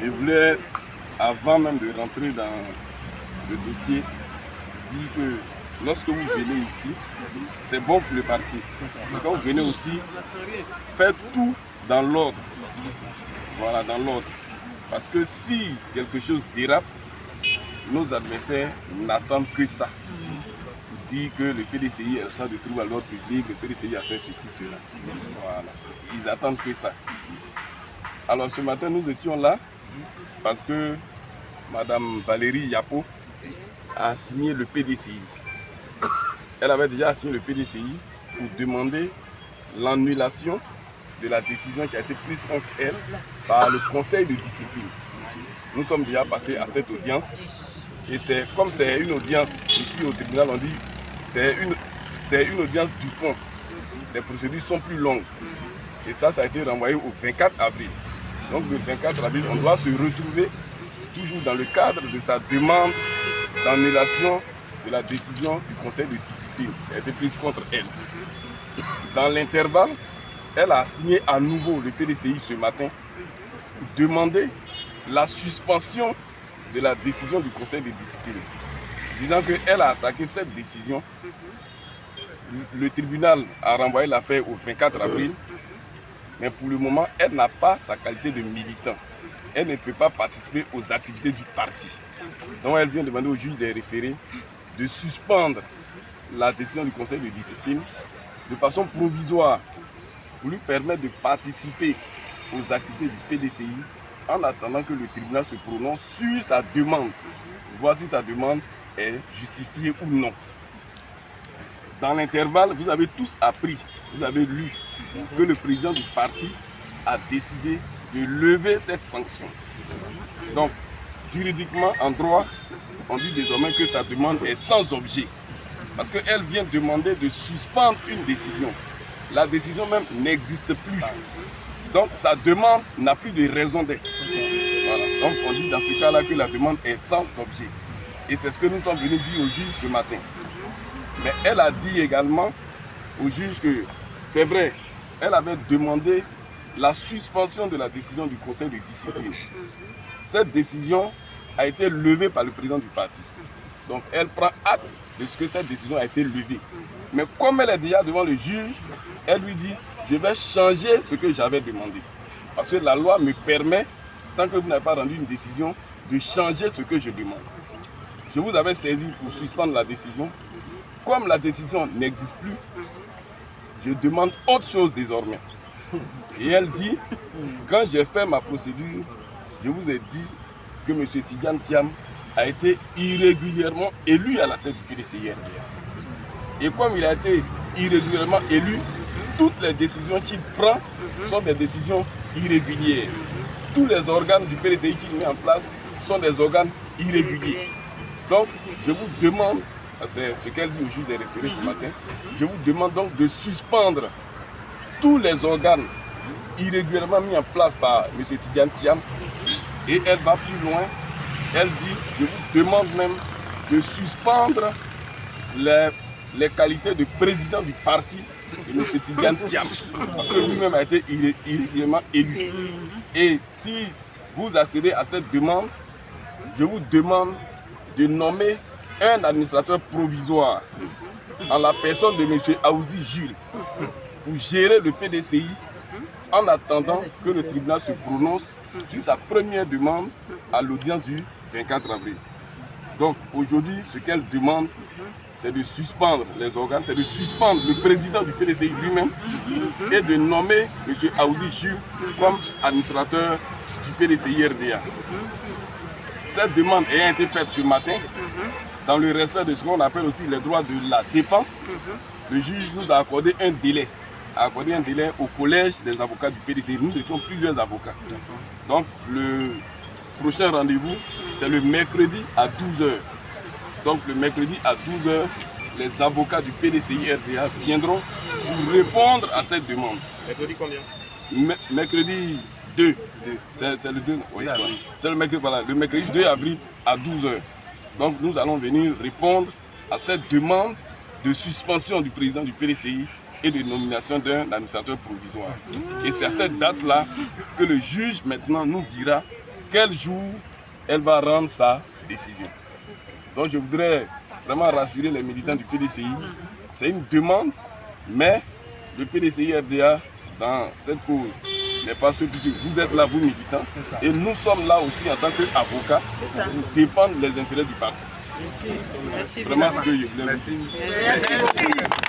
Je voulais, avant même de rentrer dans le dossier, dire que lorsque vous venez ici, c'est bon pour le parti. Quand vous venez aussi, faites tout dans l'ordre. Voilà, dans l'ordre. Parce que si quelque chose dérape, nos adversaires n'attendent que ça. Dire que le PDCI est en train de trouver à l'ordre public, le PDCI a fait ceci, cela. Voilà. Ils attendent que ça. Alors ce matin, nous étions là parce que Madame Valérie Yapo a signé le PDCI. Elle avait déjà signé le PDCI pour demander l'annulation de la décision qui a été prise contre elle par le conseil de discipline. Nous sommes déjà passés à cette audience et comme c'est une audience ici au tribunal, on dit c'est une audience du fond. Les procédures sont plus longues et ça a été renvoyé au 24 avril. Donc le 24 avril, on doit se retrouver toujours dans le cadre de sa demande d'annulation de la décision du conseil de discipline qui a été prise contre elle. Dans l'intervalle, elle a signé à nouveau le PDCI ce matin pour demander la suspension de la décision du conseil de discipline, disant qu'elle a attaqué cette décision. Le tribunal a renvoyé l'affaire au 24 avril, mais pour le moment, elle n'a pas sa qualité de militant. Elle ne peut pas participer aux activités du parti. Donc elle vient demander au juge des référés de suspendre la décision du conseil de discipline de façon provisoire pour lui permettre de participer aux activités du PDCI en attendant que le tribunal se prononce sur sa demande, voir si sa demande est justifiée ou non. Dans l'intervalle, vous avez tous appris, vous avez lu que le président du parti a décidé de lever cette sanction. Donc, juridiquement, en droit, on dit désormais que sa demande est sans objet. Parce qu'elle vient demander de suspendre une décision. La décision même n'existe plus. Donc, sa demande n'a plus de raison d'être. Voilà. Donc, on dit dans ce cas-là que la demande est sans objet. Et c'est ce que nous sommes venus dire au juge ce matin. Mais elle a dit également au juge que c'est vrai, elle avait demandé la suspension de la décision du conseil de discipline. Cette décision a été levée par le président du parti. Donc elle prend acte de ce que cette décision a été levée. Mais comme elle est déjà devant le juge, elle lui dit « je vais changer ce que j'avais demandé ». Parce que la loi me permet, tant que vous n'avez pas rendu une décision, de changer ce que je demande. Je vous avais saisi pour suspendre la décision. Comme la décision n'existe plus, je demande autre chose désormais. Et elle dit, quand j'ai fait ma procédure, je vous ai dit que M. Tidjane Thiam a été irrégulièrement élu à la tête du PDCI. Et comme il a été irrégulièrement élu, toutes les décisions qu'il prend sont des décisions irrégulières. Tous les organes du PDCI qu'il met en place sont des organes irréguliers. Donc, je vous demande, c'est ce qu'elle dit au juge des référés ce matin, je vous demande donc de suspendre tous les organes irrégulièrement mis en place par M. Tidjane Thiam. Et elle va plus loin, elle dit, je vous demande même de suspendre les qualités de président du parti de M. Tidjane Thiam, parce que lui-même a été irrégulièrement élu. Et si vous accédez à cette demande, je vous demande de nommer un administrateur provisoire en la personne de M. Aouzi Jules pour gérer le PDCI en attendant que le tribunal se prononce sur sa première demande à l'audience du 24 avril. Donc aujourd'hui, ce qu'elle demande, c'est de suspendre les organes, c'est de suspendre le président du PDCI lui-même et de nommer M. Aouzi Jules comme administrateur du PDCI RDA. Cette demande ayant été faite ce matin, dans le respect de ce qu'on appelle aussi les droits de la défense, le juge nous a accordé un délai. Au collège des avocats du PDCI. Nous étions plusieurs avocats. Donc le prochain rendez-vous, c'est le mercredi à 12h. Donc le mercredi à 12h, les avocats du PDCI RDA viendront pour répondre à cette demande. Mercredi combien? Mercredi 2. C'est le 2. Oui, c'est le mercredi, voilà, le mercredi 2 avril à 12h. Donc nous allons venir répondre à cette demande de suspension du président du PDCI et de nomination d'un administrateur provisoire. Et c'est à cette date-là que le juge maintenant nous dira quel jour elle va rendre sa décision. Donc je voudrais vraiment rassurer les militants du PDCI. C'est une demande, mais le PDCI RDA, dans cette cause, n'est pas seul, puisque vous êtes là, vous militants, et nous sommes là aussi en tant qu'avocats pour défendre les intérêts du parti. Merci. Vraiment ce que je voulais vous dire. Merci.